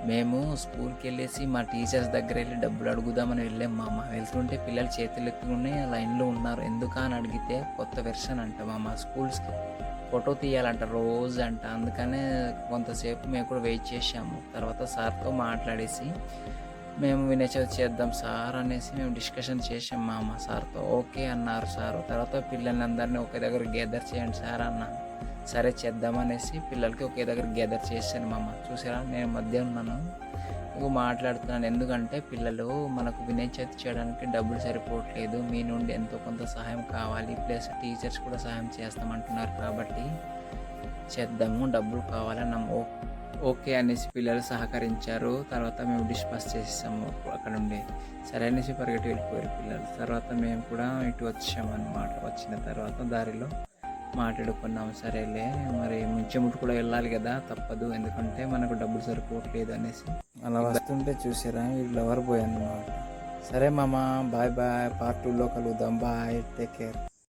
మేము స్కూల్కి వెళ్ళేసి మా టీచర్స్ దగ్గర వెళ్ళి డబ్బులు అడుగుదామని వెళ్ళాం మామ. వెళ్తుంటే పిల్లలు చేతులు ఎత్తుకుని లైన్లో ఉన్నారు. ఎందుకా అని అడిగితే కొత్త వెర్షన్ అంట మామ. స్కూల్స్కి ఫోటో తీయాలంట రోజు అంట. అందుకనే కొంతసేపు మేము కూడా వెయిట్ చేసాము. తర్వాత సార్తో మాట్లాడేసి మేము వినయ్ చవితి చేద్దాం సార్ అనేసి మేము డిస్కషన్ చేసాం మామ సార్తో. ఓకే అన్నారు సారు. తర్వాత పిల్లల్ని అందరినీ ఒకే దగ్గర గ్యాదర్ చేయండి సార్ అన్నాను. సరే చేద్దామనేసి పిల్లలకి ఒకే దగ్గర గ్యాదర్ చేశాను మామ. చూసారా నేను మధ్య ఉన్నాను ఇక మాట్లాడుతున్నాను. ఎందుకంటే పిల్లలు మనకు వినయ్ చవితి చేయడానికి డబ్బులు సరిపోవట్లేదు, మీ నుండి ఎంతో కొంత సహాయం కావాలి, ప్లస్ టీచర్స్ కూడా సహాయం చేస్తామంటున్నారు కాబట్టి చేద్దాము, డబ్బులు కావాలన్నాము. ఓకే అనేసి పిల్లలు సహకరించారు. తర్వాత మేము డిస్కస్ చేసాము అక్కడ నుండి. సరే అనేసి పరిగెట్టి వెళ్ళిపోయారు పిల్లలు. తర్వాత మేము కూడా ఇటు వచ్చాము అన్నమాట. వచ్చిన తర్వాత దారిలో మాట్లాడుకున్నాము. సరేలే మరి ముంచెముట్టు కూడా వెళ్ళాలి కదా, తప్పదు, ఎందుకంటే మనకు డబ్బులు సరిపోవట్లేదు అనేసి. అలా వస్తుంటే చూసారా వీళ్ళు ఎవరు పోయాన్నమాట. సరే మామ, బాయ్ బాయ్, పార్ట్ 2లో కలుద్దాం. Bye, take care.